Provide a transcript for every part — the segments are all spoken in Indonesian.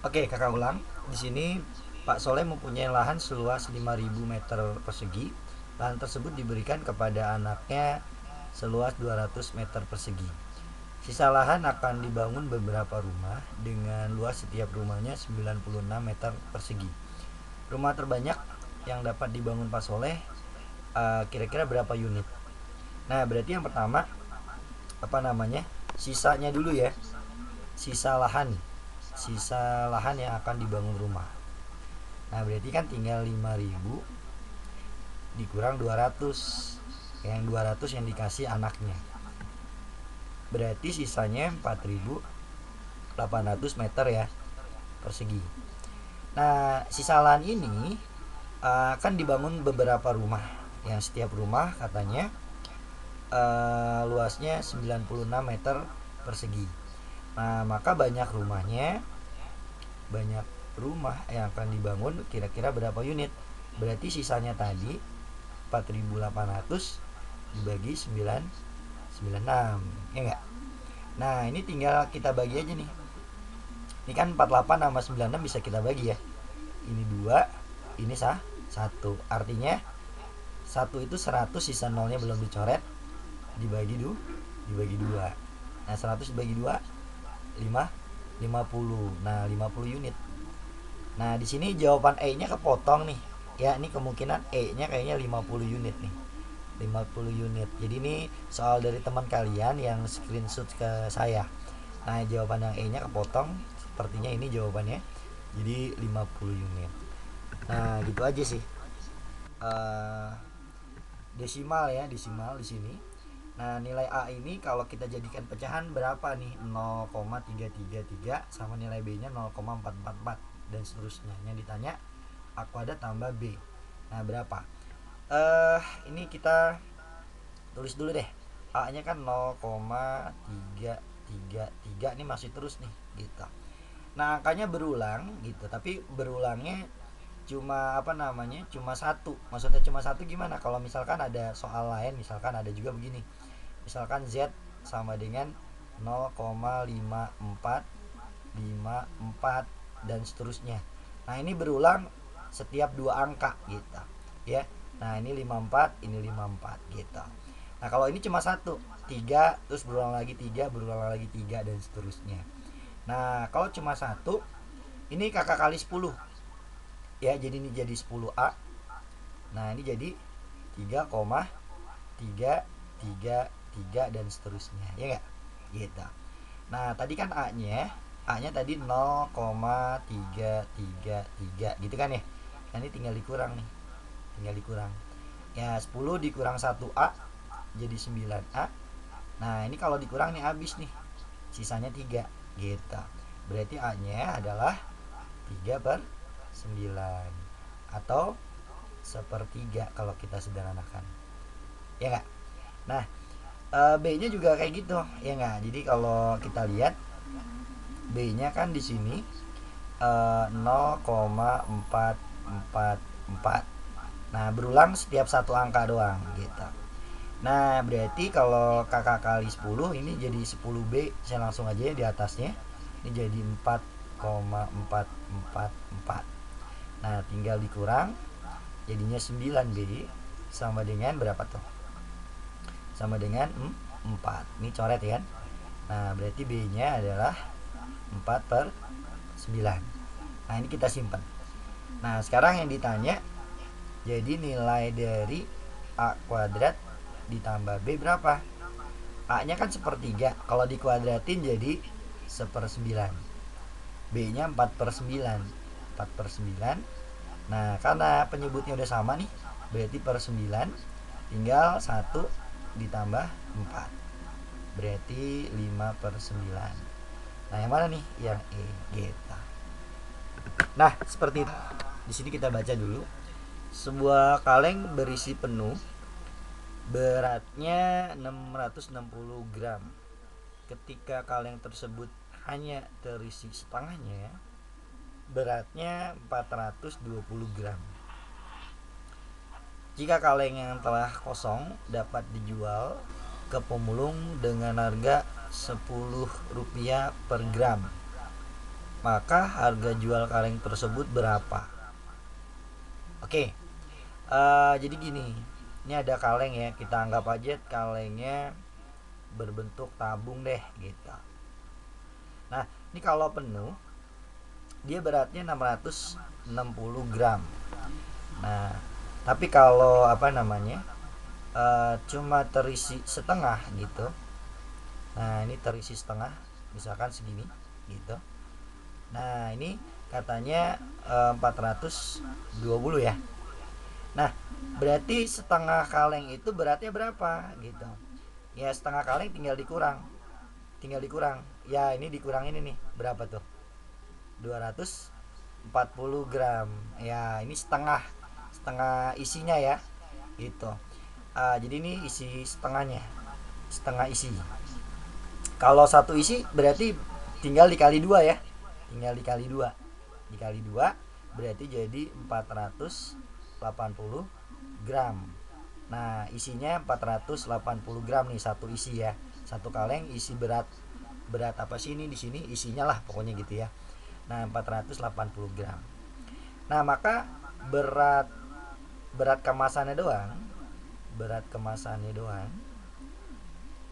Oke, kakak ulang. Di sini Pak Soleh mempunyai lahan seluas 5.000 meter persegi. Lahan tersebut diberikan kepada anaknya seluas 200 meter persegi. Sisa lahan akan dibangun beberapa rumah dengan luas setiap rumahnya 96 meter persegi. Rumah terbanyak yang dapat dibangun Pak Soleh kira-kira berapa unit? Nah, berarti yang pertama apa namanya? Sisanya dulu ya. Sisa lahan. Sisa lahan yang akan dibangun rumah. Nah, berarti kan tinggal 5.000 dikurang 200. Yang 200 yang dikasih anaknya. Berarti sisanya 4.800 meter ya persegi. Nah, sisa lahan ini akan dibangun beberapa rumah. Yang setiap rumah katanya luasnya 96 meter persegi. Nah, maka banyak rumah yang akan dibangun kira-kira berapa unit? Berarti sisanya tadi 4.800 dibagi 996, ya enggak? Nah, ini tinggal kita bagi aja nih. Ini kan 48 sama 96 bisa kita bagi ya. Ini 2, ini satu. Artinya satu itu 100, sisa nolnya belum dicoret, dibagi 2. Nah, 100 dibagi 2 50. Nah, 50 unit. Nah, di sini jawaban E-nya kepotong nih. Ya, ini kemungkinan E-nya kayaknya 50 unit nih. 50 unit. Jadi ini soal dari teman kalian yang screenshot ke saya. Nah, jawaban yang E-nya kepotong. Sepertinya ini jawabannya. Jadi 50 unit. Nah, gitu aja sih. Eh desimal ya, desimal di sini. Nah, nilai A ini kalau kita jadikan pecahan berapa nih? 0,333 sama nilai B-nya 0,444 dan seterusnya. Yang ditanya A kuadrat tambah B. Nah, berapa? Ini kita tulis dulu deh. A-nya kan 0,333, ini masih terus nih gitu. Nah, angkanya berulang gitu, tapi berulangnya cuma apa namanya? Cuma satu. Maksudnya cuma satu gimana? Kalau misalkan ada soal lain, misalkan ada juga begini. Misalkan Z sama dengan 0,5454 dan seterusnya. Nah, ini berulang setiap dua angka gitu ya. Nah, ini 54, ini 54 gitu. Nah, kalau ini cuma satu, 3 terus berulang lagi 3, berulang lagi 3 dan seterusnya. Nah, kalau cuma satu, ini kakak kali 10 ya, jadi ini jadi 10A. Nah, ini jadi 3,333 dan seterusnya, ya enggak? Gitu. Nah, tadi kan A-nya tadi 0,333 gitu kan ya. Nah, ini tinggal dikurang nih. Tinggal dikurang. Ya, 10 dikurang 1A jadi 9A. Nah, ini kalau dikurang nih habis nih. Sisanya 3 gitu. Berarti A-nya adalah 3/9 atau sepertiga kalau kita sederhanakan. Ya enggak? Nah, B-nya juga kayak gitu, ya enggak? Jadi kalau kita lihat B-nya kan di sini 0,444. Nah, berulang setiap satu angka doang gitu. Nah, berarti kalau kakak kali 10 ini jadi 10B. Saya langsung aja ya di atasnya. Ini jadi 4,444. Nah, tinggal dikurang jadinya 9B sama dengan berapa tuh? Sama dengan 4. Ini coret ya kan? Nah, berarti B-nya adalah 4/9. Nah, ini kita simpan. Nah, sekarang yang ditanya, jadi nilai dari A kuadrat ditambah B berapa? A-nya kan sepertiga, kalau dikuadratin jadi 1/9. B-nya 4/9. 4/9. Nah, karena penyebutnya udah sama nih, berarti per 9 tinggal 1 ditambah 4. Berarti 5/9. Nah, yang mana nih? Yang E, gitu. Nah, seperti itu. Di sini kita baca dulu. Sebuah kaleng berisi penuh, beratnya 660 gram. Ketika kaleng tersebut hanya terisi setengahnya, beratnya 420 gram. Jika kaleng yang telah kosong dapat dijual ke pemulung dengan harga Rp10 per gram, maka harga jual kaleng tersebut berapa? Oke, jadi gini, ini ada kaleng ya, kita anggap aja kalengnya berbentuk tabung deh gitu. Nah, ini kalau penuh dia beratnya 660 gram. Nah, tapi kalau cuma terisi setengah gitu. Nah, ini terisi setengah, misalkan segini gitu. Nah, ini katanya 420 ya. Nah, berarti setengah kaleng itu beratnya berapa gitu. Ya setengah kaleng tinggal dikurang. Ya ini dikurang ini nih, berapa tuh? 240 gram. Ya ini setengah setengah isinya ya gitu. Jadi ini isi setengahnya, setengah isi. Kalau satu isi berarti tinggal dikali dua ya, tinggal dikali dua berarti jadi 480 gram. Nah isinya 480 gram nih, satu isi ya, satu kaleng isi berat berat apa sih ini, di sini isinya lah pokoknya gitu ya. Nah 480 gram. Nah maka berat berat kemasannya doang berat kemasannya doang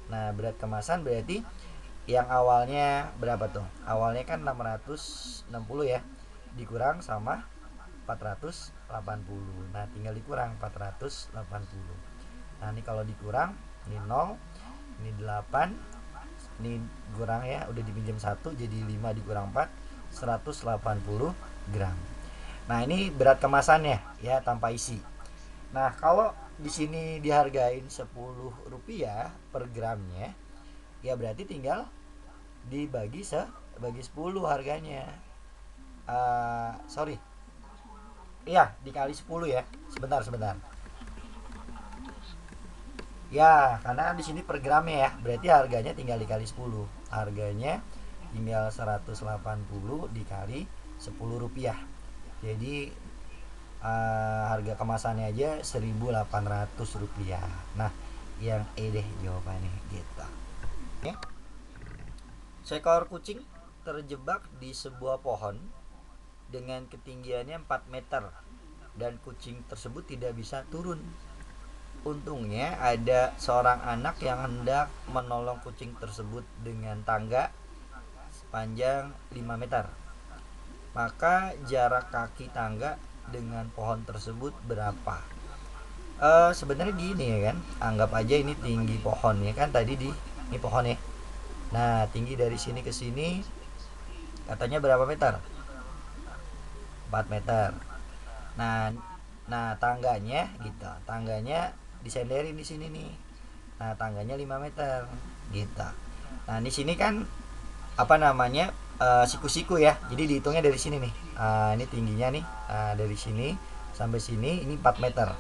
Nah berat kemasan berarti yang awalnya berapa tuh? Awalnya kan 660 ya, dikurang sama 480. Nah tinggal dikurang 480. Nah ini kalau dikurang, ini 0, ini 8, ini kurang ya, udah dipinjam 1 jadi 5 dikurang 4, 180 gram. Nah ini berat kemasannya ya, tanpa isi. Nah kalau di sini dihargain Rp10 per gramnya, ya berarti tinggal bagi 10 harganya. Sorry, iya dikali 10 ya. Sebentar. Ya, karena di sini per gramnya ya, berarti harganya tinggal dikali 10. Harganya tinggal 180 dikali Rp10. Jadi harga kemasannya aja Rp1.800. Nah, yang deh jawabannya gitu. Oke. Seekor kucing terjebak di sebuah pohon dengan ketinggiannya 4 meter dan kucing tersebut tidak bisa turun. Untungnya ada seorang anak yang hendak menolong kucing tersebut dengan tangga sepanjang 5 meter. Maka jarak kaki tangga dengan pohon tersebut berapa? Sebenarnya gini ya kan, anggap aja ini tinggi pohon ya kan, tadi ini pohon ya. Nah tinggi dari sini ke sini katanya berapa meter? 4 meter. Nah, tangganya disenderin di sini nih. Nah tangganya 5 meter gitu. Nah di sini kan siku-siku ya, jadi dihitungnya dari sini nih. Ini tingginya nih, dari sini sampai sini ini 4 meter.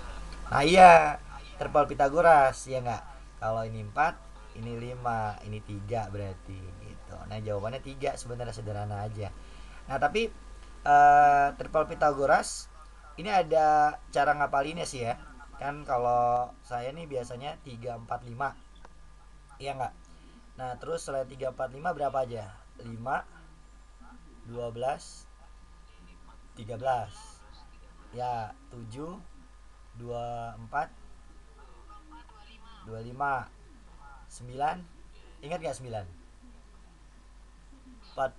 Nah iya, terpal Pitagoras ya nggak? Kalau ini 4, ini 5, ini 3 berarti gitu. Nah jawabannya 3, sebenarnya sederhana aja. Nah tapi terpal Pitagoras ini ada cara ngapalinnya sih ya. Kan kalau saya nih biasanya 3 4 5, iya nggak? Nah terus selain 3 4 5 berapa aja? 5, 12, 13, ya 7, 24, 25, 9, ingat gak 9? 40,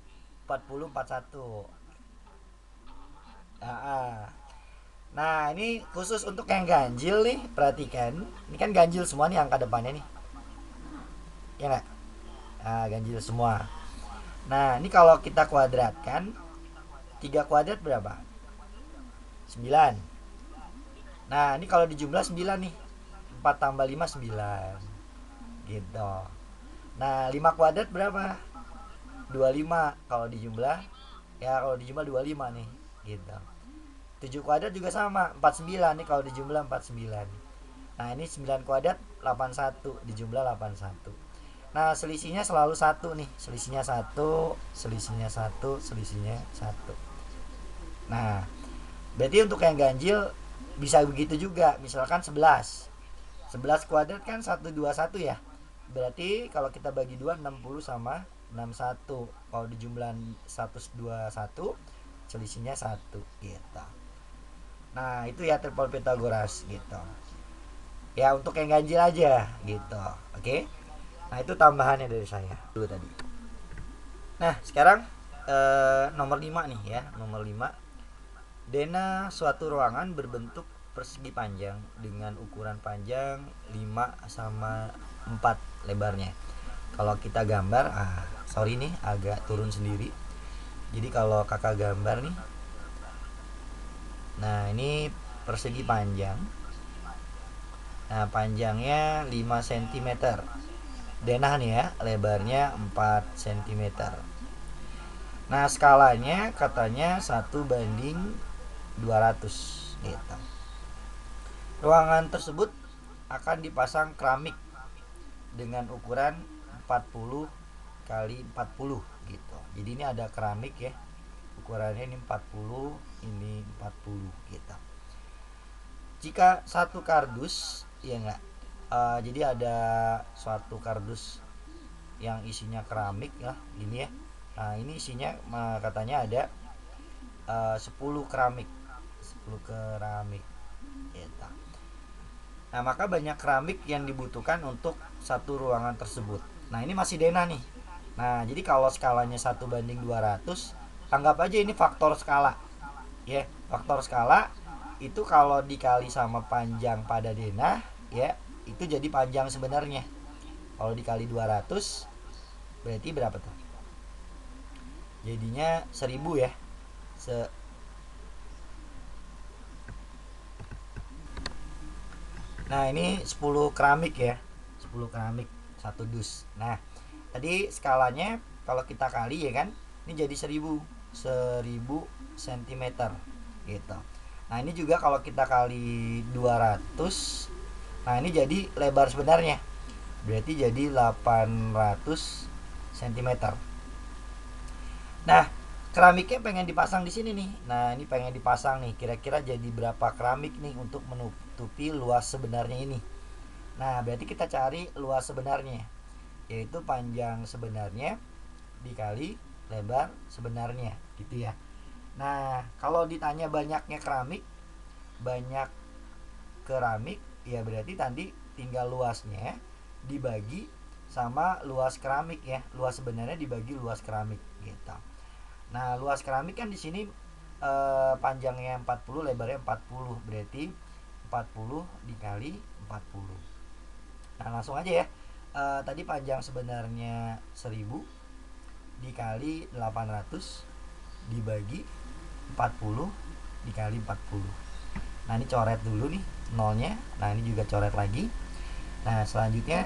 41. Nah ini khusus untuk yang ganjil nih, perhatikan. Ini kan ganjil semua nih angka depannya nih, ya nggak? Ganjil semua. Nah ini kalau kita kuadratkan, 3 kuadrat berapa? 9. Nah ini kalau dijumlah 9 nih, 4 tambah 5 9 gitu. Nah 5 kuadrat berapa? 25. Kalau dijumlah 25 nih gitu. 7 kuadrat juga sama, 49 nih kalau dijumlah 49. Nah ini 9 kuadrat 81, dijumlah 81. Nah selisihnya selalu 1 nih, selisihnya 1, selisihnya 1, selisihnya 1. Nah berarti untuk yang ganjil bisa begitu juga. Misalkan 11 kuadrat kan 121 ya. Berarti kalau kita bagi 2, 60 sama 61. Kalau di jumlahan 121 selisihnya 1 gitu. Nah itu ya triple Pythagoras gitu ya, untuk yang ganjil aja gitu. Oke. Nah itu tambahannya dari saya dulu tadi. Nah sekarang nomor 5 nih ya. Nomor 5, dena suatu ruangan berbentuk persegi panjang dengan ukuran panjang 5/4 lebarnya. Kalau kita gambar, sorry nih agak turun sendiri. Jadi kalau kakak gambar nih, nah ini persegi panjang. Nah panjangnya 5 cm. Denah nih ya, lebarnya 4 cm. Nah skalanya katanya 1:200 gitu. Ruangan tersebut akan dipasang keramik dengan ukuran 40 kali 40 gitu. Jadi ini ada keramik ya. Ukurannya ini 40, ini 40 gitu. Jika satu kardus ya enggak, jadi ada suatu kardus yang isinya keramik lah ini ya. Nah ini isinya katanya ada 10 keramik, 10 keramik gitu. Nah maka banyak keramik yang dibutuhkan untuk satu ruangan tersebut. Nah ini masih denah nih. Nah jadi kalau skalanya 1:200, anggap aja ini faktor skala ya. Faktor skala itu kalau dikali sama panjang pada denah ya, itu jadi panjang sebenarnya. Kalau dikali 200 berarti berapa tuh? Jadinya 1000 ya. Nah ini 10 keramik ya, 10 keramik satu dus. Nah tadi skalanya kalau kita kali ya kan, ini jadi 1000 cm gitu. Nah ini juga kalau kita kali 200, nah ini jadi lebar sebenarnya, berarti jadi 800 cm. Nah keramiknya pengen dipasang di sini nih. Nah ini pengen dipasang nih, kira-kira jadi berapa keramik nih untuk menutupi luas sebenarnya ini. Nah berarti kita cari luas sebenarnya, yaitu panjang sebenarnya dikali lebar sebenarnya gitu ya. Nah kalau ditanya banyaknya keramik, banyak keramik ya berarti tadi tinggal luasnya dibagi sama luas keramik ya. Luas sebenarnya dibagi luas keramik gitu. Nah luas keramik kan di sini panjangnya 40, lebarnya 40, berarti 40 dikali 40. Nah langsung aja ya. Tadi panjang sebenarnya 1000 dikali 800 dibagi 40 dikali 40. Nah ini coret dulu nih nolnya. Nah ini juga coret lagi. Nah selanjutnya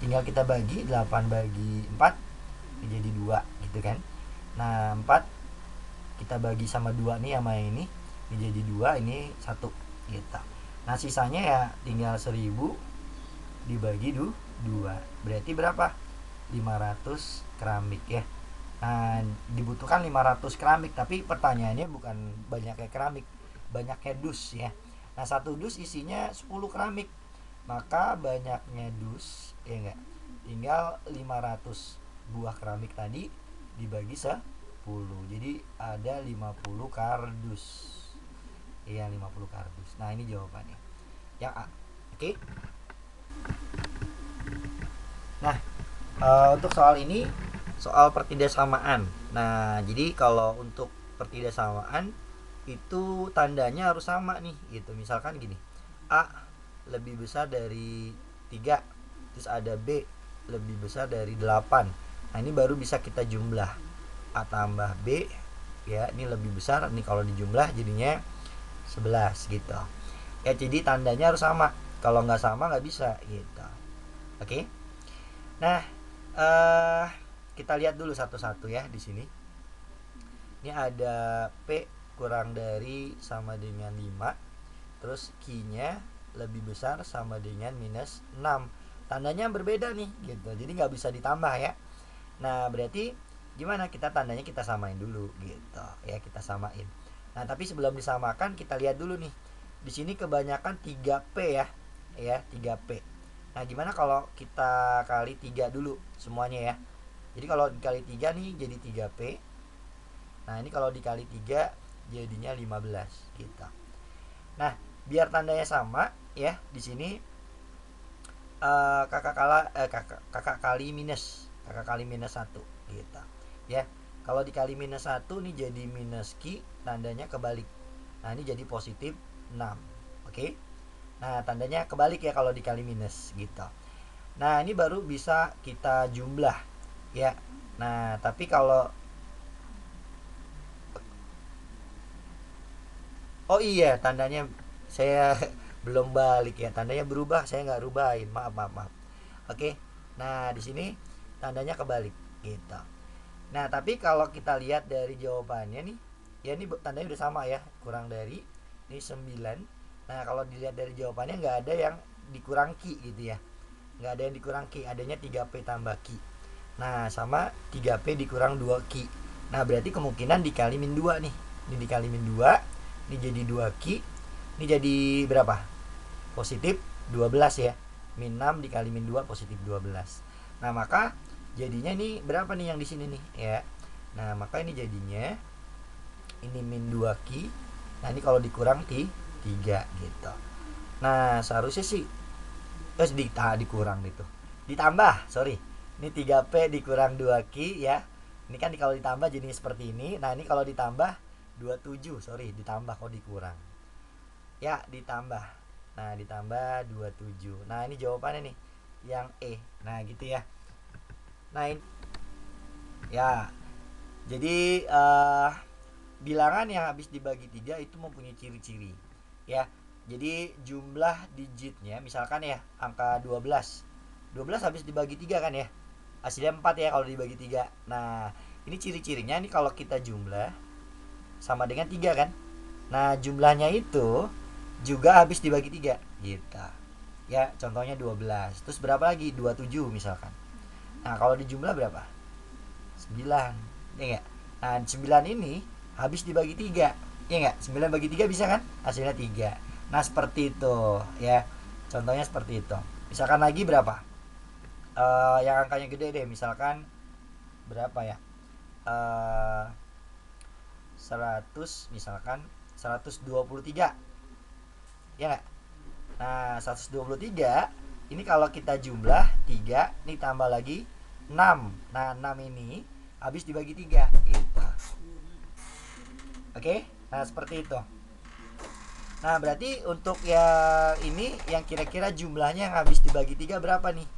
tinggal kita bagi 8 bagi 4 jadi 2 gitu kan. Nah 4 kita bagi sama 2 nih sama ini jadi 2, ini 1 gitu. Nah sisanya ya tinggal 1000 dibagi 2, berarti berapa? 500 keramik ya. Nah dibutuhkan 500 keramik, tapi pertanyaannya bukan banyaknya keramik, banyaknya dus ya. Nah satu dus isinya 10 keramik, maka banyaknya dus ya enggak, tinggal 500 buah keramik tadi dibagi 10, jadi ada 50 kardus. Iya 50 kardus. Nah ini jawabannya yang A. Oke. Nah untuk soal ini soal pertidaksamaan. Nah jadi kalau untuk pertidaksamaan itu tandanya harus sama nih gitu. Misalkan gini, A lebih besar dari 3, terus ada B lebih besar dari 8. Nah ini baru bisa kita jumlah, A tambah B ya, ini lebih besar, ini kalau dijumlah jadinya 11 gitu ya. Jadi tandanya harus sama, kalau nggak sama nggak bisa gitu. Oke. Nah kita lihat dulu satu-satu ya di sini. Ini ada P kurang dari sama dengan 5, terus Q-nya lebih besar sama dengan minus 6. Tandanya berbeda nih gitu, jadi nggak bisa ditambah ya. Nah berarti gimana, kita tandanya kita samain dulu gitu ya, kita samain. Nah tapi sebelum disamakan kita lihat dulu nih, di sini kebanyakan 3P ya 3P. Nah gimana kalau kita kali 3 dulu semuanya ya. Jadi kalau dikali 3 nih jadi 3P. Nah, ini kalau dikali 3 jadinya 15 gitu. Nah, biar tandanya sama ya, di sini kakak kali minus 1 gitu. Ya. Kalau dikali minus 1 nih jadi minus Q, tandanya kebalik. Nah, ini jadi positif 6. Oke. Nah, tandanya kebalik ya kalau dikali minus gitu. Nah, ini baru bisa kita jumlah ya. Nah, tapi kalau oh iya, tandanya saya belum balik ya. Tandanya berubah, saya nggak rubahin. Maaf, maaf, maaf. Oke. Nah, di sini tandanya kebalik gitu. Nah, tapi kalau kita lihat dari jawabannya nih, ya ini tandanya udah sama ya, kurang dari ini 9. Nah, kalau dilihat dari jawabannya nggak ada yang dikurang Ki gitu ya. Nggak ada yang dikurang Ki, adanya 3P tambah Ki. Nah, sama 3P dikurang 2 Ki. Nah, berarti kemungkinan dikali min 2 nih. Ini dikali min 2, ini jadi 2 Ki. Ini jadi berapa? Positif 12 ya. Min 6 dikali min 2 positif 12. Nah, maka jadinya ini berapa nih yang di sini nih ya. Nah, maka ini jadinya ini min 2 Ki. Nah, ini kalau dikurang 3 gitu. Nah, seharusnya sih dikurang gitu. Ditambah, sorry. Ini 3P dikurang 2 Ki ya. Ini kan kalau ditambah jadi seperti ini. Nah, ini kalau ditambah 27, sorry, ditambah kok dikurang. Ya, ditambah. Nah, ditambah 27. Nah, ini jawabannya nih. Yang E. Nah, gitu ya. Nah, ini ya. Jadi bilangan yang habis dibagi 3 itu mempunyai ciri-ciri. Ya. Jadi jumlah digitnya misalkan ya angka 12. 12 habis dibagi 3 kan ya. Hasilnya 4 ya kalau dibagi 3. Nah, ini ciri-cirinya nih kalau kita jumlah sama dengan 3 kan. Nah, jumlahnya itu juga habis dibagi 3 gitu. Ya, contohnya 12. Terus berapa lagi? 27 misalkan. Nah, kalau dijumlah berapa? 9. Ya enggak? Nah, 9 ini habis dibagi 3. Ya enggak? 9 bagi 3 bisa kan? Hasilnya 3. Nah, seperti itu ya. Contohnya seperti itu. Misalkan lagi berapa? Yang angkanya gede deh, misalkan berapa ya? 100 misalkan 123. Ya enggak? Nah, 123 ini kalau kita jumlah 3, ini tambah lagi 6. Nah, 6 ini habis dibagi 3 gitu. Oke? Nah, seperti itu. Nah, berarti untuk yang ini yang kira-kira jumlahnya yang habis dibagi 3 berapa nih?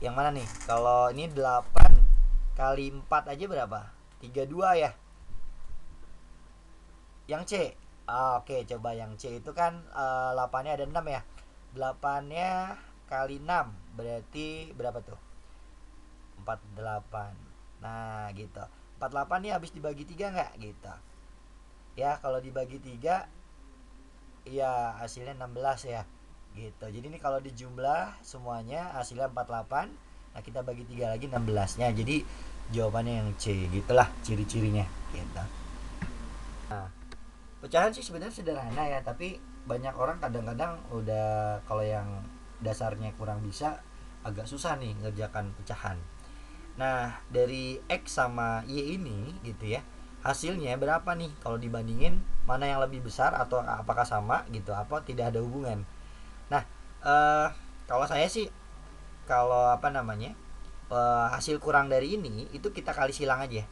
Yang mana nih? Kalau ini 8 kali 4 aja berapa? 32 ya. Yang C. Oke, coba yang C itu kan 8-nya ada 6 ya. 8-nya kali 6 berarti berapa tuh? 48. Nah, gitu. 48 nih habis dibagi 3 enggak gitu. Ya, kalau dibagi 3 ya hasilnya 16 ya. Gitu. Jadi ini kalau dijumlah semuanya hasilnya 48. Nah, kita bagi 3 lagi 16-nya. Jadi jawabannya yang C. Gitulah ciri-cirinya gitu. Nah, pecahan sih sebenarnya sederhana ya, tapi banyak orang kadang-kadang udah kalau yang dasarnya kurang bisa agak susah nih ngerjakan pecahan. Nah, dari X sama Y ini gitu ya, hasilnya berapa nih kalau dibandingin mana yang lebih besar atau apakah sama gitu, apa tidak ada hubungan. Nah, kalau saya sih kalau hasil kurang dari ini itu kita kali silang aja.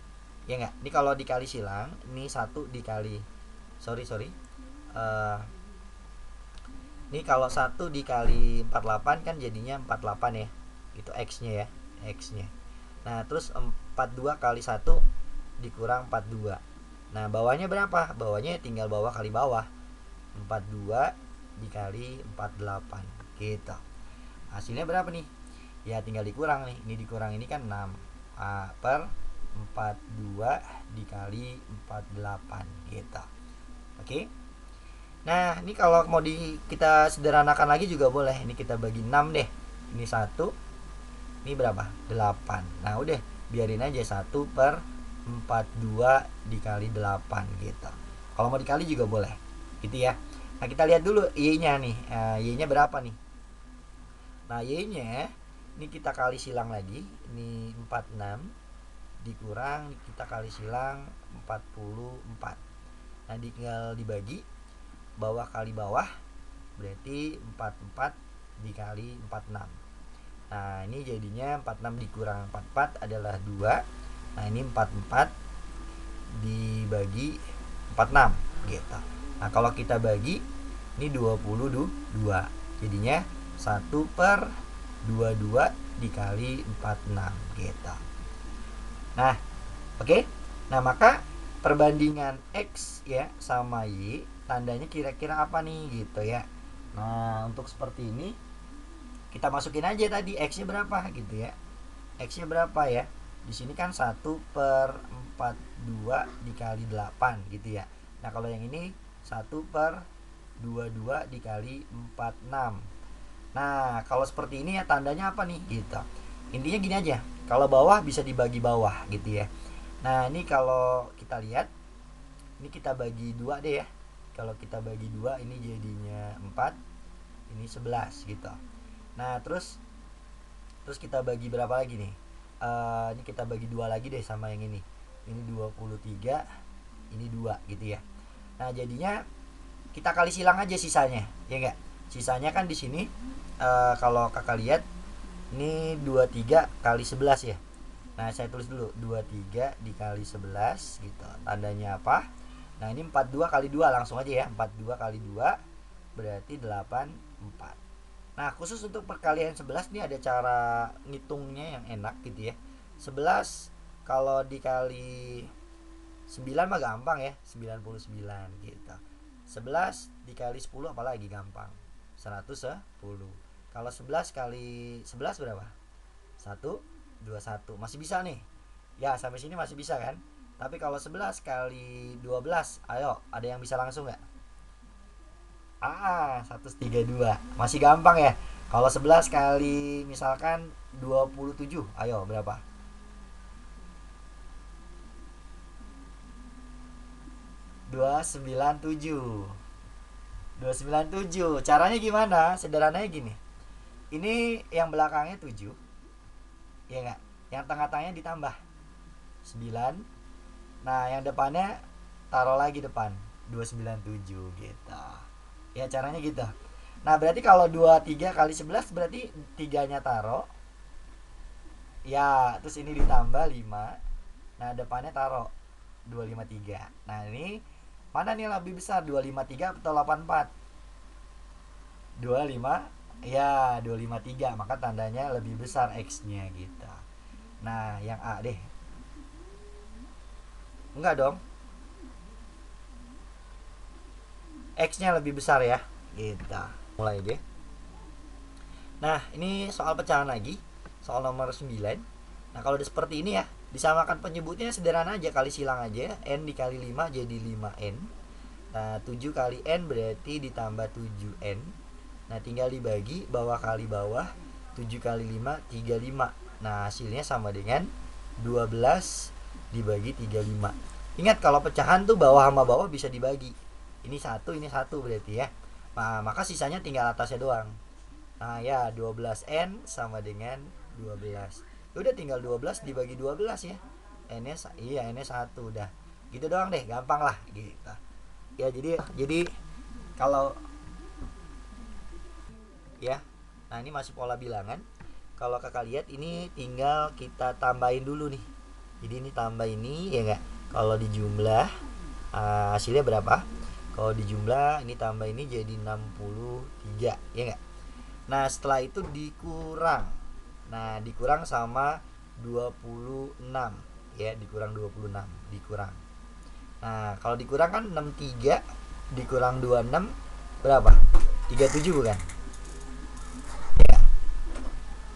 Ya enggak? Ini kalau dikali silang, ini 1 dikali sorry. Ini kalau 1 dikali 48 kan jadinya 48 ya. Itu X-nya ya, X-nya. Nah, terus 42 kali 1 dikurang 42. Nah, bawahnya berapa? Bawahnya tinggal bawah kali bawah. 42 dikali 48 gitu. Hasilnya berapa nih? Ya tinggal dikurang nih. Ini dikurang ini kan 6 per 42 dikali 48 gitu. Oke. Nah, ini kalau mau kita sederhanakan lagi juga boleh. Ini kita bagi 6 deh. Ini 1. Ini berapa? 8. Nah, udah biarin aja 1 per 42 dikali 8 gitu. Kalau mau dikali juga boleh. Gitu ya. Nah, kita lihat dulu Y-nya nih. Y-nya berapa nih? Nah, Y-nya Ini kita kali silang lagi. Ini 46 dikurang kita kali silang 44. Nah, tinggal dibagi bawah kali bawah, berarti 44 dikali 46. Nah, ini jadinya 46 dikurang 44 adalah 2. Nah, ini 44 dibagi 46 gitu. Nah, kalau kita bagi ini 22, jadinya 1/22 dikali 46 gitu. Nah, oke. Nah, maka perbandingan X ya sama Y tandanya kira-kira apa nih gitu ya. Nah, untuk seperti ini kita masukin aja tadi X-nya berapa gitu ya. X-nya berapa ya? Di sini kan 1/42 dikali 8 gitu ya. Nah, kalau yang ini 1/22 dikali 46. Nah, kalau seperti ini ya tandanya apa nih gitu. Intinya gini aja. Kalau bawah bisa dibagi bawah gitu ya. Nah, ini kalau kita lihat, ini kita bagi 2 deh ya. Kalau kita bagi 2 ini jadinya 4, ini 11 gitu. Nah, terus kita bagi berapa lagi nih? Ini kita bagi 2 lagi deh sama yang ini. Ini 23, ini 2 gitu ya. Nah, jadinya kita kali silang aja sisanya, ya enggak? Sisanya kan di sini kalau kakak lihat ini 23 kali 11 ya. Nah, saya tulis dulu 23 dikali 11 gitu. Tandanya apa? Nah, ini 42 kali 2 langsung aja ya. 42 kali 2 berarti 84. Nah, khusus untuk perkalian 11 ini ada cara ngitungnya yang enak gitu ya. 11 kalau dikali 9 mah gampang ya, 99 gitu. 11 dikali 10 apalagi gampang, 110. Kalau 11 kali 11 berapa? 121. Masih bisa nih. Ya, sampai sini masih bisa kan? Tapi kalau 11 kali 12, ayo, ada yang bisa langsung nggak? 132. Masih gampang ya. Kalau 11 kali misalkan 27, ayo berapa? 297. 297. Caranya gimana? Sederhananya gini. Ini yang belakangnya 7. Ya enggak? Yang tengah-tengahnya ditambah 9. Nah, yang depannya taruh lagi depan 297 gitu. Ya, caranya gitu. Nah, berarti kalau 23 kali 11 berarti 3-nya taruh. Ya, terus ini ditambah 5. Nah, depannya taruh 253. Nah, ini mana nih lebih besar, 253 atau 84? 25. Ya, 253. Maka tandanya lebih besar X-nya gitu. Nah, yang A deh. Enggak dong. X-nya lebih besar ya. Gitu. Mulai deh. Nah, ini soal pecahan lagi. Soal nomor 9. Nah, kalau udah seperti ini ya, disamakan penyebutnya sederhana aja, kali silang aja. N dikali 5 jadi 5N. Nah, 7 kali N berarti ditambah 7N. Nah, tinggal dibagi bawah kali bawah. 7 kali 5 35. Nah, hasilnya sama dengan 12 dibagi 35. Ingat kalau pecahan tuh bawah sama bawah bisa dibagi. Ini 1, ini 1 berarti ya. Nah, maka sisanya tinggal atasnya doang. Nah, ya 12N sama dengan 12. Udah tinggal 12 dibagi 12 ya. N-nya N-nya 1 udah. Gitu doang deh, gampang lah gitu. Ya, jadi kalau ya. Nah, ini masih pola bilangan. Kalau kakak lihat ini tinggal kita tambahin dulu nih. Jadi ini tambah ini ya enggak. Kalau dijumlah hasilnya berapa? Kalau dijumlah ini tambah ini jadi 63 ya enggak. Nah, setelah itu dikurang. Nah, dikurang sama 26 ya, dikurang 26, dikurang. Nah, kalau dikurang kan 63 dikurang 26 berapa? 37 bukan?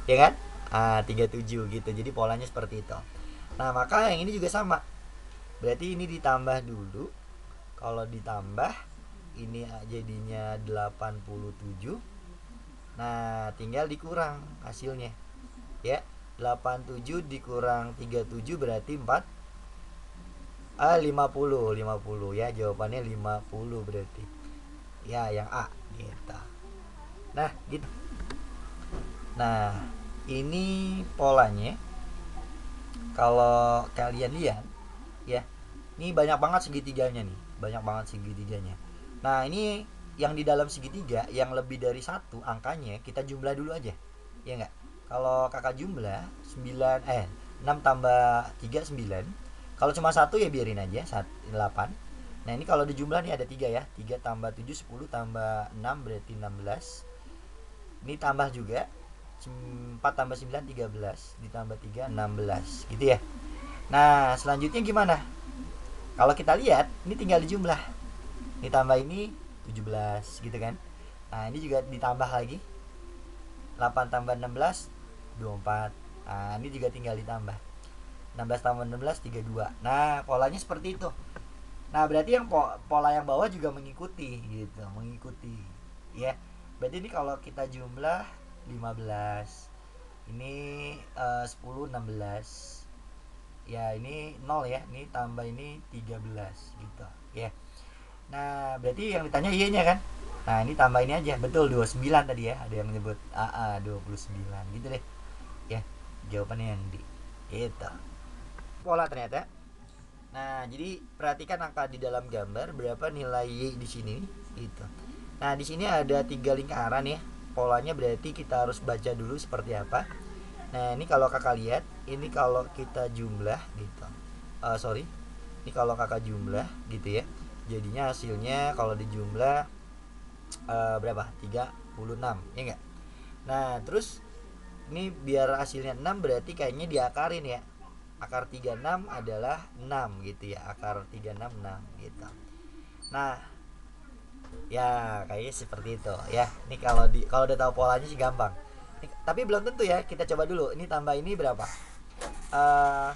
Ya kan? 37 gitu. Jadi polanya seperti itu. Nah, maka yang ini juga sama. Berarti ini ditambah dulu. Kalau ditambah ini jadinya 87. Nah, tinggal dikurang hasilnya. Ya, 87 dikurang 37 berarti 50 ya, jawabannya 50 berarti. Ya, yang A gitu. Nah, gitu. Nah, Ini polanya kalau kalian lihat ya, ini banyak banget segitiganya nih, banyak banget segitiganya. Nah ini yang di dalam segitiga yang lebih dari satu angkanya kita jumlah dulu aja, ya nggak? Kalau kakak jumlah 9 6 tambah 3 9. Kalau cuma satu ya biarin aja 8. Nah ini kalau dijumlah nih ada 3 ya, 3 tambah 7 10 tambah 6 berarti 16. Ini tambah juga 4 tambah 9 13 ditambah 3 16 gitu ya. Nah selanjutnya gimana? Kalau kita lihat ini tinggal dijumlah, ditambah ini 17 gitu kan. Nah ini juga ditambah lagi 8 tambah 16 24. Nah ini juga tinggal ditambah 16 tambah 16 32. Nah polanya seperti itu. Nah berarti yang pola yang bawah juga mengikuti gitu, mengikuti ya. Berarti ini kalau kita jumlah 15, ini 10 16 ya, ini 0 ya, ini tambah ini 13 gitu ya. Nah berarti yang ditanya iya nya kan. Nah ini tambah ini aja, betul 29 tadi ya, ada yang menyebut 29 gitu deh ya. Jawabannya yang di gitu. Pola ternyata. Nah jadi perhatikan angka di dalam gambar, berapa nilai Y di sini gitu. Nah di sini ada 3 lingkaran ya. Polanya berarti kita harus baca dulu seperti apa. Nah ini kalau kakak lihat, ini kalau kita jumlah gitu, sorry, ini kalau kakak jumlah gitu ya, jadinya hasilnya kalau dijumlah berapa? 36 ya enggak? Nah terus ini biar hasilnya 6 berarti kayaknya diakarin ya. Akar 36 adalah 6 gitu ya, akar 36 6 gitu. Nah ya kayaknya seperti itu ya. Ini kalau udah tahu polanya sih gampang. Tapi belum tentu ya, kita coba dulu. Ini tambah ini berapa? eh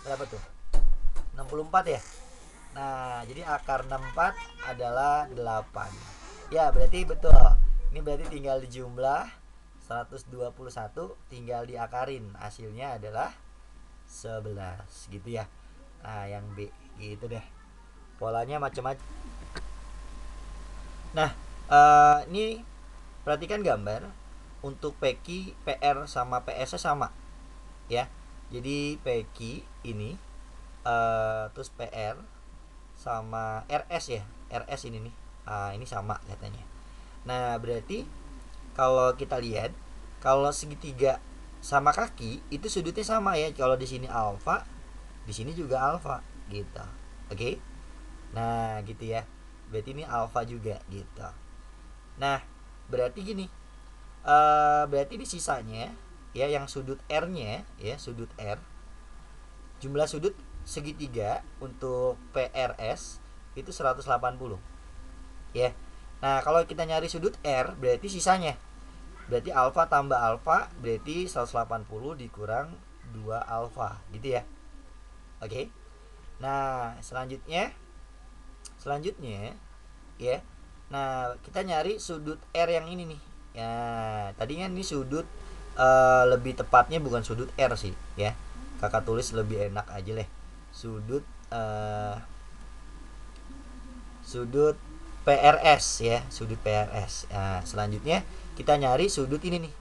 Berapa tuh? 64 ya. Nah jadi akar 64 adalah 8 ya, berarti betul. Ini berarti tinggal dijumlah 121, tinggal diakarin, hasilnya adalah 11 gitu ya. Nah yang B gitu deh, polanya macam-macam. Nah ini perhatikan gambar. Untuk PQ, PR sama PS sama ya. Jadi PQ ini terus PR sama RS ya, RS ini nih, ini sama katanya. Nah berarti kalau kita lihat, kalau segitiga sama kaki itu sudutnya sama ya. Kalau di sini alfa, di sini juga alfa gitu. Oke. Nah gitu ya, berarti ini alfa juga gitu. Nah berarti gini, berarti di sisanya ya, yang sudut R nya ya, sudut R, jumlah sudut segitiga untuk PRS itu 180 ya. Nah kalau kita nyari sudut R berarti sisanya, berarti alfa tambah alfa berarti 180 dikurang 2 alfa gitu ya. Oke. Nah selanjutnya ya. Nah kita nyari sudut R yang ini nih ya. Tadinya ini sudut, lebih tepatnya bukan sudut R sih ya, kakak tulis lebih enak aja deh. Sudut sudut PRS ya, sudut PRS. Nah, selanjutnya kita nyari sudut ini nih,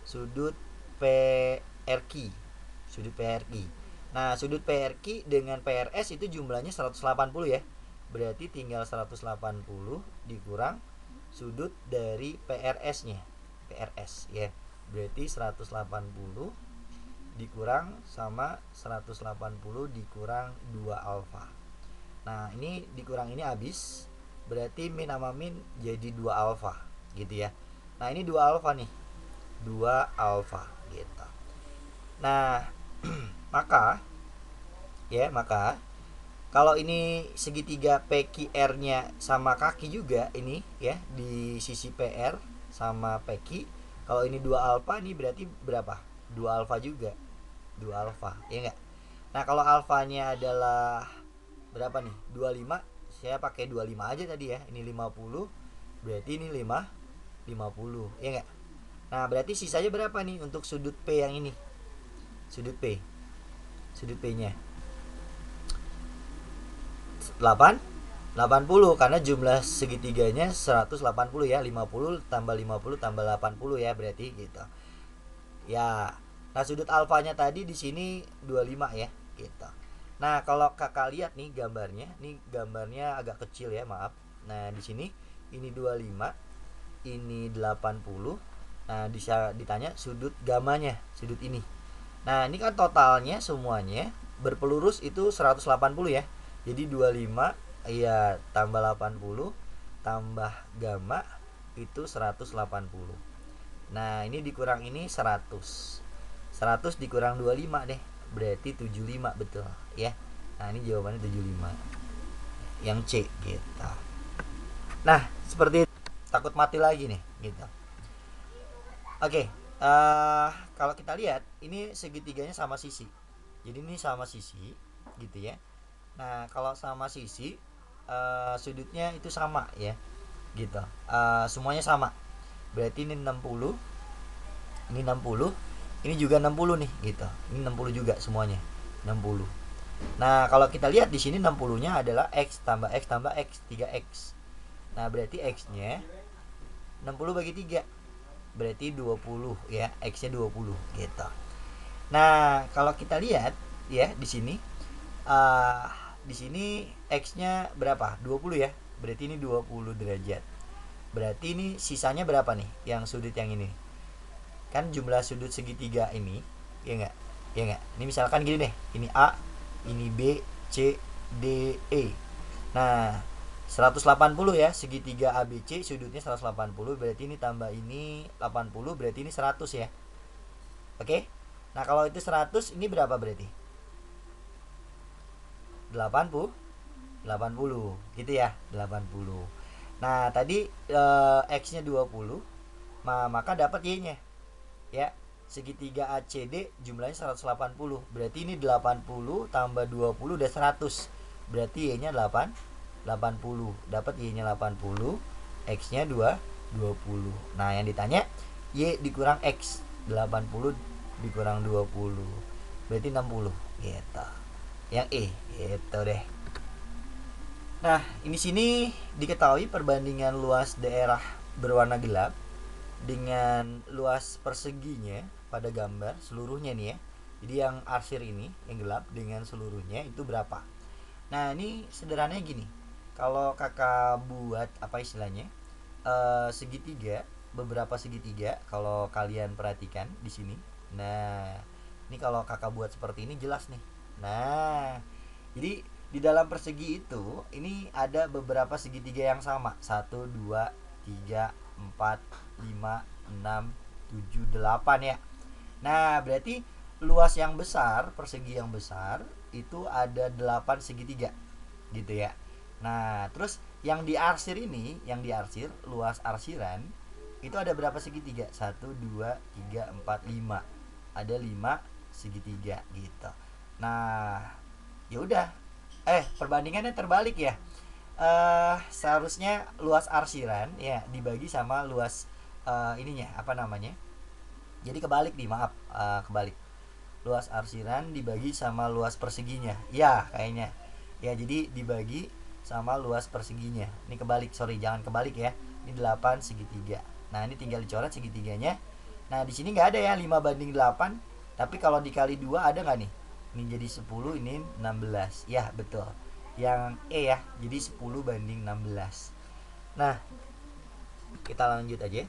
sudut PRQ, sudut PRQ. Nah sudut PRQ dengan PRS itu jumlahnya 180 ya, berarti tinggal 180 dikurang sudut dari PRS nya, PRS ya, berarti 180 dikurang sama 180 dikurang 2 alfa. Nah ini dikurang ini habis, berarti min sama min jadi 2 alfa gitu ya. Nah ini 2 alfa nih, 2 alfa gitu. Nah maka kalau ini segitiga PQR nya sama kaki juga ini ya, di sisi PR sama PQ, kalau ini 2 alfa, ini berarti berapa? 2 alfa juga, 2 alfa ya enggak. Nah kalau alfanya adalah berapa nih, 25, saya pakai 25 aja tadi ya. Ini 50, berarti ini 50 ya enggak. Nah berarti sisanya berapa nih untuk sudut P yang ini, sudut P nya 80 karena jumlah segitiganya 180 ya, 50 tambah 50 tambah 80 ya berarti gitu. Ya. Nah, sudut alfanya tadi di sini 25 ya, gitu. Nah, kalau Kakak lihat nih gambarnya, nih gambarnya agak kecil ya, maaf. Nah, di sini ini 25, ini 80. Nah, bisa ditanya sudut gamanya, sudut ini. Nah, ini kan totalnya semuanya berpelurus itu 180 ya. Jadi 25 ya tambah 80 tambah gamma itu 180. Nah, ini dikurang ini 100. 100 dikurang 25 deh. Berarti 75 betul ya. Nah, ini jawabannya 75. Yang C gitu. Nah, seperti itu. Takut mati lagi nih gitu. Oke, kalau kita lihat ini segitiganya sama sisi. Jadi ini sama sisi gitu ya. Nah, kalau sama sisi sudutnya itu sama ya. Gitu. Semuanya sama. Berarti ini 60, ini 60, ini juga 60 nih gitu. Ini 60 juga semuanya. 60. Nah, kalau kita lihat di sini 60-nya adalah x tambah x tambah x, 3x. Nah, berarti x-nya 60 bagi 3. Berarti 20 ya, x-nya 20 gitu. Nah, kalau kita lihat ya di sini uh, di sini x-nya berapa? 20 ya. Berarti ini 20 derajat. Berarti ini sisanya berapa nih yang sudut yang ini? Kan jumlah sudut segitiga ini, ya enggak? Ya enggak? Ini misalkan gini deh. Ini A, ini B, C, D, E. Nah, 180 ya, segitiga ABC sudutnya 180, berarti ini tambah ini 80, berarti ini 100 ya. Oke. Nah, kalau itu 100, ini berapa berarti? 80. 80 gitu ya, 80. Nah, tadi x-nya 20, maka dapat y-nya. Ya. Segitiga ACD jumlahnya 180. Berarti ini 80 tambah 20 udah 100. Berarti y-nya 80. Dapat y-nya 80, x-nya 20. Nah, yang ditanya y dikurang x, 80 dikurang 20. Berarti 60 gitu. Yang E gitu deh. Nah, ini sini diketahui perbandingan luas daerah berwarna gelap dengan luas perseginya pada gambar seluruhnya nih ya. Jadi yang arsir ini yang gelap dengan seluruhnya itu berapa? Nah, ini sederhananya gini. Kalau kakak buat apa istilahnya segitiga, beberapa segitiga, kalau kalian perhatikan di sini. Nah, ini kalau kakak buat seperti ini jelas nih. Nah, jadi di dalam persegi itu ini ada beberapa segitiga yang sama. 1, 2, 3, 4, 5, 6, 7, 8 ya. Nah, berarti luas yang besar, persegi yang besar itu ada 8 segitiga gitu ya. Nah, terus yang diarsir ini, yang diarsir, luas arsiran itu ada berapa segitiga? 1, 2, 3, 4, 5. Ada 5 segitiga gitu. Nah, ya udah. Perbandingannya terbalik ya. Seharusnya luas arsiran ya dibagi sama luas ininya apa namanya? Jadi kebalik nih, maaf, kebalik. Luas arsiran dibagi sama luas perseginya. Ya, kayaknya. Ya, jadi dibagi sama luas perseginya. Ini kebalik, sorry, jangan kebalik ya. Ini 8 segitiga. Nah, ini tinggal dicoret segitiganya. Nah, di sini nggak ada ya 5 banding 8. Tapi kalau dikali 2 ada nggak nih? Ini jadi 10, ini 16. Ya, betul. Yang E ya, jadi 10 banding 16. Nah, kita lanjut aja.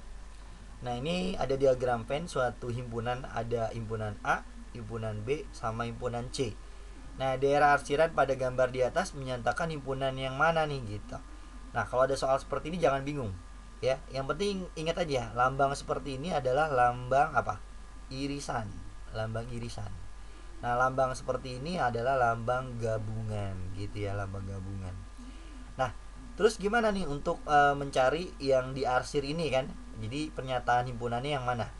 Nah, ini ada diagram Venn suatu himpunan, ada himpunan A, himpunan B, sama himpunan C. Nah, daerah arsiran pada gambar di atas menyatakan himpunan yang mana nih gitu. Nah, kalau ada soal seperti ini jangan bingung ya. Yang penting ingat aja, lambang seperti ini adalah lambang apa? Irisan. Lambang irisan. Nah, lambang seperti ini adalah lambang gabungan gitu ya, lambang gabungan. Nah, terus gimana nih untuk mencari yang diarsir ini kan? Jadi pernyataan himpunannya yang mana?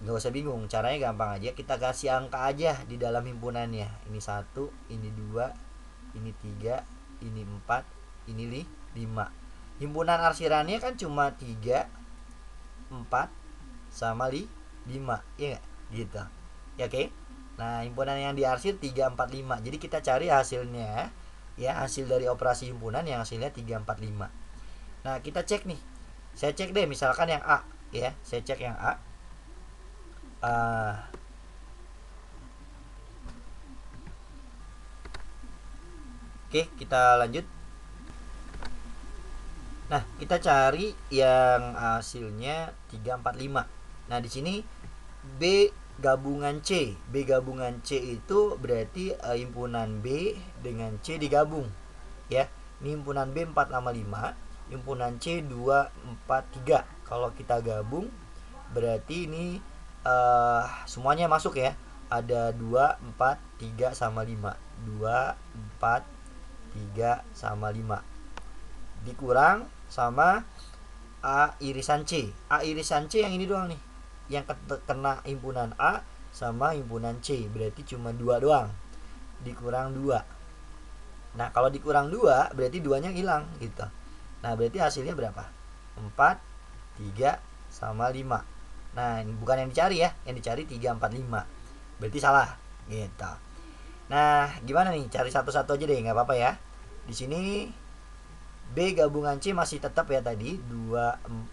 Gak usah bingung, caranya gampang aja. Kita kasih angka aja di dalam himpunannya. Ini 1, ini 2, ini 3, ini 4, ini 5. Himpunan arsirannya kan cuma 3, 4, sama 5. Iya gak? Gitu. Ya oke. Nah, himpunan yang diarsir 3, 4, 5. Jadi kita cari hasilnya ya, hasil dari operasi himpunan yang hasilnya 3, 4, 5. Nah, kita cek nih. Saya cek deh misalkan yang A ya. Saya cek yang A. Oke, kita lanjut. Nah, kita cari yang hasilnya 345. Nah, di sini B gabungan C. B gabungan C itu berarti himpunan B dengan C digabung. Ya, ini himpunan B 455, himpunan C 243. Kalau kita gabung berarti ini semuanya masuk ya. Ada 2, 4, 3 sama 5. 2, 4, 3 sama 5. Dikurang sama A irisan C. A irisan C yang ini doang nih. Yang kena himpunan A sama himpunan C. Berarti cuma 2 doang. Dikurang 2. Nah, kalau dikurang 2 berarti 2-nya hilang gitu. Nah, berarti hasilnya berapa? 4, 3 sama 5. Nah, ini bukan yang dicari ya. Yang dicari 3, 4, 5. Berarti salah gitu. Nah, gimana nih? Cari satu-satu aja deh, nggak apa-apa ya. Di sini B gabungan C masih tetap ya tadi 2,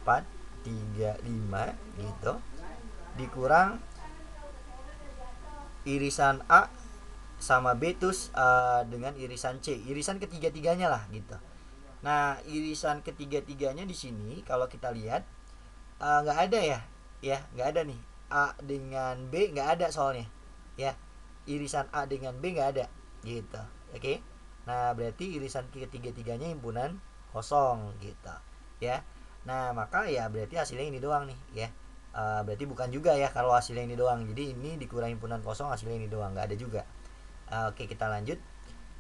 4, 3, 5 gitu. Dikurang irisan A sama B terus dengan irisan C. Irisan ketiga-tiganya lah gitu. Nah, irisan ketiga-tiganya di sini kalau kita lihat nggak ada ya. Ya, nggak ada nih. A dengan B nggak ada soalnya. Ya. Irisan A dengan B nggak ada gitu. Oke. Nah, berarti irisan ketiga-tiganya himpunan kosong gitu ya. Nah, maka ya berarti hasilnya ini doang nih ya. Berarti bukan juga ya kalau hasilnya ini doang. Jadi ini dikurang himpunan kosong, hasilnya ini doang, nggak ada juga. Oke, kita lanjut.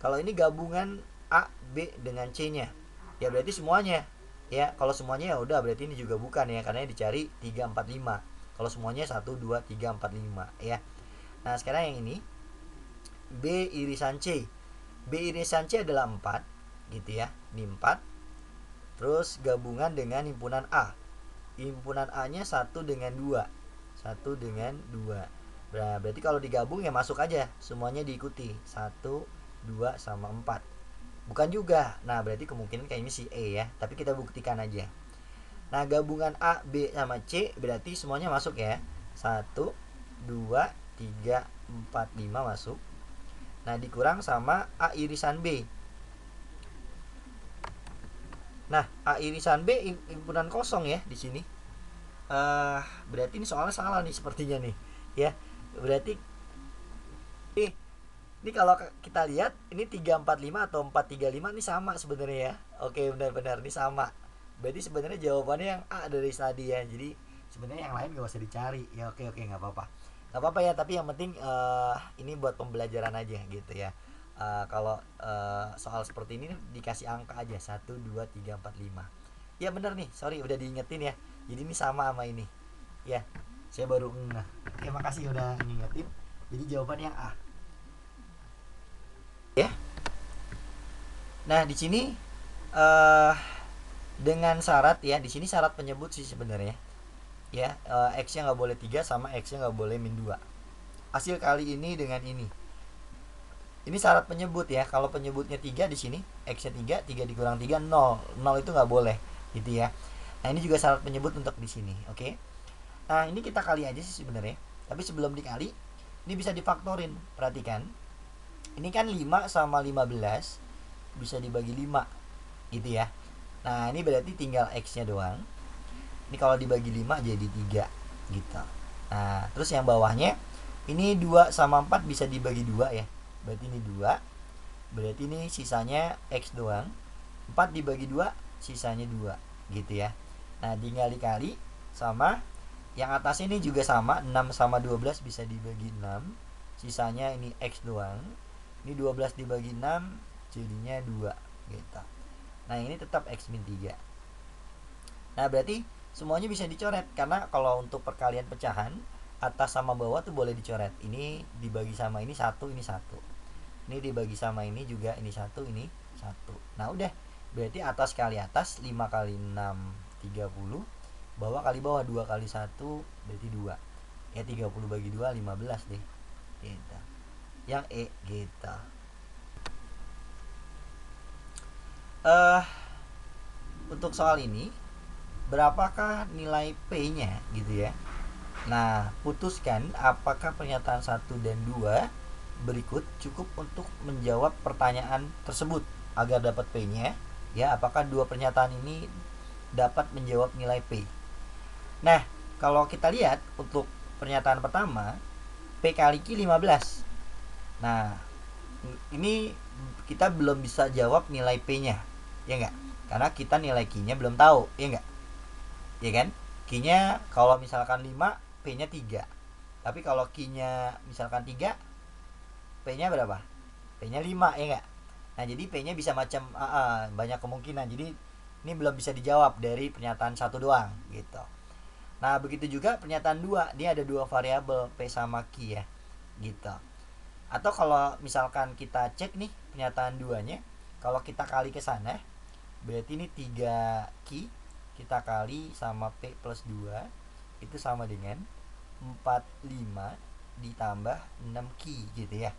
Kalau ini gabungan A B dengan C nya ya berarti semuanya ya. Kalau semuanya ya udah berarti ini juga bukan ya, karena dicari 3, 4, 5. Kalau semuanya 1, 2, 3, 4, 5 ya. Nah, sekarang yang ini B irisan C. B irisan C adalah 4 gitu ya. Ini 4. Terus gabungan dengan himpunan A. Himpunan A-nya 1 dengan 2. 1 dengan 2. Berarti kalau digabung ya masuk aja. Semuanya diikuti. 1, 2 sama 4. Bukan juga. Nah, berarti kemungkinan kayak ini si E ya. Tapi kita buktikan aja. Nah, gabungan A, B sama C berarti semuanya masuk ya. 1, 2, 3, 4, 5 masuk. Nah, dikurang sama A irisan B. Nah, A irisan B himpunan kosong ya di sini. Berarti ini soalnya salah nih sepertinya nih. Ya. Berarti ini kalau kita lihat ini 345 atau 435 ini sama sebenarnya ya. Oke, benar-benar ini sama. Berarti sebenarnya jawabannya yang A dari tadi ya. Jadi sebenarnya yang lain gak usah dicari. Ya oke nggak apa-apa. Nggak apa-apa ya, tapi yang penting ini buat pembelajaran aja gitu ya. Kalau soal seperti ini dikasih angka aja 1, 2, 3, 4, 5. Ya bener nih, sorry udah diingetin ya. Jadi ini sama ini ya. Saya baru ngeh. Oke, makasih udah ngingetin. Jadi jawabannya A ya. Nah, di sini dengan syarat ya, di sini syarat penyebut sih sebenarnya ya. X nya nggak boleh 3 sama X nya nggak boleh min 2. Hasil kali ini dengan ini syarat penyebut ya. Kalau penyebutnya 3 di sini, X-nya 3, 3 dikurang 3 0. 0 itu nggak boleh gitu ya. Nah, ini juga syarat penyebut untuk di sini, oke. Nah, ini kita kali aja sih sebenarnya. Tapi sebelum dikali, ini bisa difaktorin. Perhatikan. Ini kan 5 sama 15 bisa dibagi 5 gitu ya. Nah, ini berarti tinggal X-nya doang. Ini kalau dibagi 5 jadi 3 gitu. Nah, terus yang bawahnya ini 2 sama 4 bisa dibagi 2 ya. Berarti ini 2. Berarti ini sisanya X doang. 4 dibagi 2 sisanya 2 gitu ya. Nah, tinggal dikali sama yang atas ini juga sama. 6 sama 12 bisa dibagi 6. Sisanya ini X doang. Ini 12 dibagi 6 jadinya 2 gitu. Nah, ini tetap X min 3. Nah, berarti semuanya bisa dicoret. Karena kalau untuk perkalian pecahan atas sama bawah tuh boleh dicoret. Ini dibagi sama ini 1, ini 1. Ini dibagi sama ini juga, ini 1, ini 1. Nah, udah. Berarti atas kali atas 5 kali 6 30. Bawah kali bawah 2 kali 1 berarti 2. Ya 30 bagi 2 15 deh. Gitu. Yang E gitu. Untuk soal ini berapakah nilai P-nya gitu ya. Nah, putuskan apakah pernyataan 1 dan 2 berikut cukup untuk menjawab pertanyaan tersebut agar dapat P-nya. Ya, apakah dua pernyataan ini dapat menjawab nilai P? Nah, kalau kita lihat untuk pernyataan pertama, P kali Q 15. Nah, ini kita belum bisa jawab nilai P-nya, ya enggak? Karena kita nilai Q-nya belum tahu, ya enggak? Ya kan? Q-nya kalau misalkan 5, P-nya 3. Tapi kalau Q-nya misalkan 3, P-nya berapa? P-nya 5, ya enggak? Nah, jadi P-nya bisa macam banyak kemungkinan. Jadi ini belum bisa dijawab dari pernyataan 1 doang gitu. Nah, begitu juga pernyataan 2, dia ada 2 variabel P sama Q ya. Gitu. Atau kalau misalkan kita cek nih pernyataan 2-nya, kalau kita kali ke sana, berarti ini 3 Q kita kali sama P plus 2 itu sama dengan 45 ditambah 6 Q gitu ya.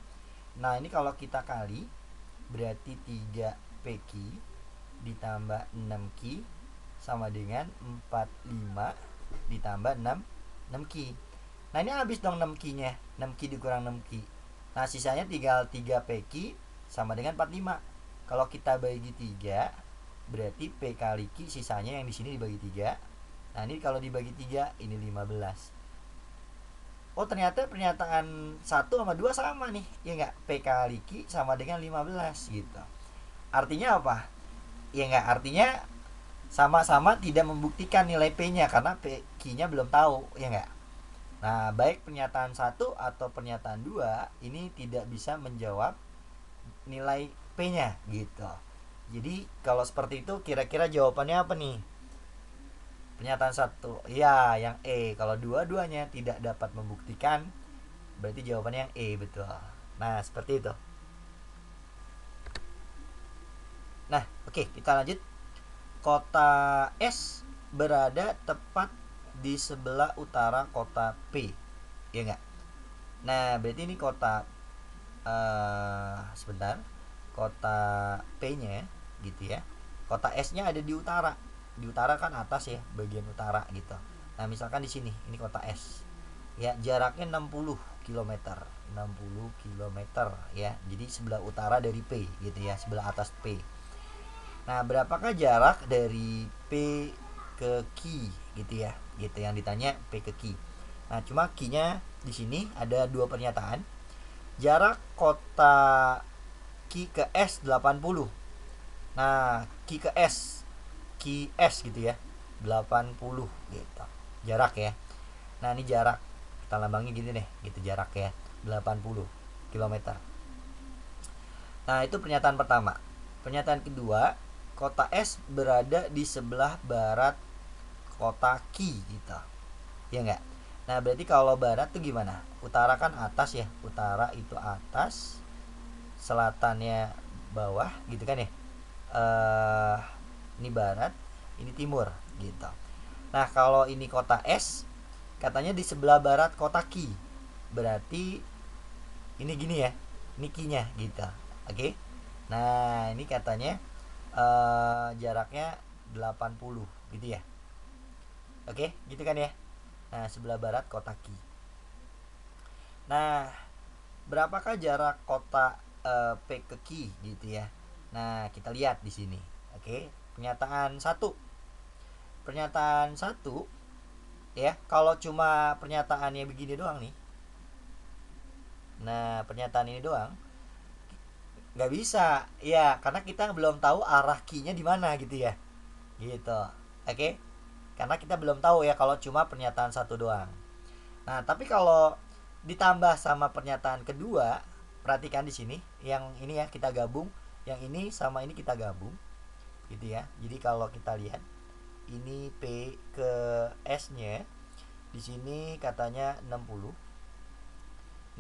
Nah, ini kalau kita kali berarti 3 PQ ditambah 6 Q sama dengan 45 ditambah 6 Q. Nah, ini habis dong 6 Q-nya. 6 Q dikurang 6 Q. Nah, sisanya tinggal 3 PQ sama dengan 45. Kalau kita bagi 3, berarti P kali Q sisanya yang di sini dibagi 3. Nah, ini kalau dibagi 3 ini 15. Oh, ternyata pernyataan 1 sama 2 sama nih. Ya enggak? P kali Q sama dengan 15 gitu. Artinya apa? Ya enggak, artinya sama-sama tidak membuktikan nilai P-nya karena Q-nya belum tahu, ya enggak? Nah, baik pernyataan 1 atau pernyataan 2 ini tidak bisa menjawab nilai P-nya gitu. Jadi, kalau seperti itu kira-kira jawabannya apa nih? Pernyataan 1, ya yang E. Kalau dua-duanya tidak dapat membuktikan, berarti jawabannya yang E, betul. Nah, seperti itu. Nah, oke, kita lanjut. Kota S berada tepat di sebelah utara kota P, ya enggak? Nah, berarti ini kota sebentar, kota P-nya gitu ya. Kota S-nya ada di utara. Di utara kan atas ya, bagian utara gitu. Nah, misalkan di sini, ini kota S. Ya, jaraknya 60 km. 60 km ya. Jadi sebelah utara dari P gitu ya, sebelah atas P. Nah, berapakah jarak dari P ke Q gitu ya? Gitu yang ditanya, P ke Q. Nah, cuma Q-nya di sini ada 2 pernyataan. Jarak kota Q ke S 80. Nah, Q ke S, Q S gitu ya. 80 gitu. Jarak ya. Nah, ini jarak. Kita lambangnya gini deh, gitu jarak ya. 80 km. Nah, itu pernyataan pertama. Pernyataan kedua, kota S berada di sebelah barat kota Q gitu. Ya enggak? Nah, berarti kalau barat tuh gimana? Utara kan atas ya. Utara itu atas, selatannya bawah gitu kan ya. Ini barat, ini timur gitu. Nah, kalau ini kota S, katanya di sebelah barat kota Q. Berarti ini gini ya. Ini Q-nya gitu. Oke. Nah, ini katanya jaraknya 80 gitu ya. Oke, gitu kan ya. Nah, sebelah barat kota Q. Nah, berapakah jarak kota P ke Q gitu ya. Nah, kita lihat di sini. Oke, pernyataan 1. Pernyataan 1 ya, kalau cuma pernyataannya begini doang nih. Nah, pernyataan ini doang nggak bisa ya, karena kita belum tahu arah Q-nya di mana gitu ya. Gitu. Oke? Karena kita belum tahu ya kalau cuma pernyataan 1 doang. Nah, tapi kalau ditambah sama pernyataan kedua, perhatikan di sini, yang ini ya kita gabung, yang ini sama ini kita gabung, gitu ya. Jadi kalau kita lihat, ini P ke S-nya, di sini katanya 60,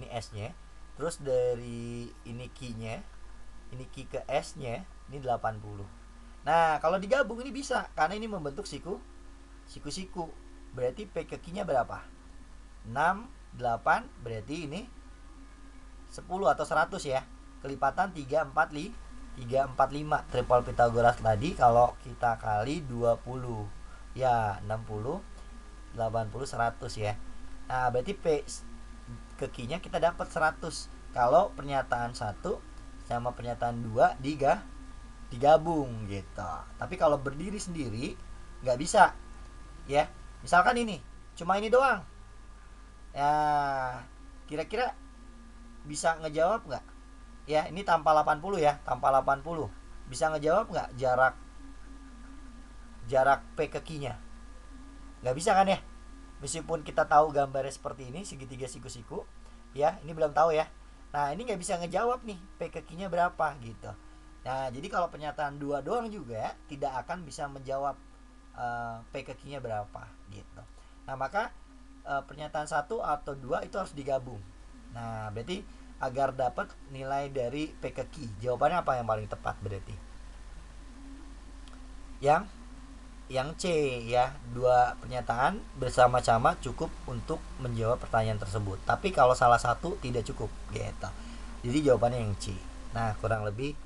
ini S-nya, terus dari ini Q-nya, ini Q ke S-nya, ini 80. Nah, kalau digabung ini bisa, karena ini membentuk siku. Berarti P ke Q-nya berapa? 6, 8, berarti ini 10 atau 100 ya. Kelipatan 3, 4, 5. Triple Pythagoras tadi kalau kita kali 20. Ya, 60, 80, 100 ya. Nah, berarti P ke Q-nya kita dapat 100 kalau pernyataan 1 sama pernyataan 2 digabung gitu. Tapi kalau berdiri sendiri nggak bisa ya. Misalkan ini cuma ini doang. Ya, kira-kira bisa ngejawab nggak? Ya, ini tanpa 80 ya, tanpa 80. Bisa ngejawab nggak jarak P ke Q-nya? Nggak bisa kan ya? Meskipun kita tahu gambarnya seperti ini, segitiga siku-siku, ya, ini belum tahu ya. Nah, ini nggak bisa ngejawab nih, P ke Q-nya berapa gitu. Nah, jadi kalau pernyataan 2 doang juga tidak akan bisa menjawab P ke Q-nya berapa gitu. Nah, maka pernyataan 1 atau 2 itu harus digabung. Nah, berarti agar dapat nilai dari P ke Q, jawabannya apa yang paling tepat berarti? Yang C ya, dua pernyataan bersama-sama cukup untuk menjawab pertanyaan tersebut. Tapi kalau salah satu tidak cukup gitu. Jadi jawabannya yang C. Nah, kurang lebih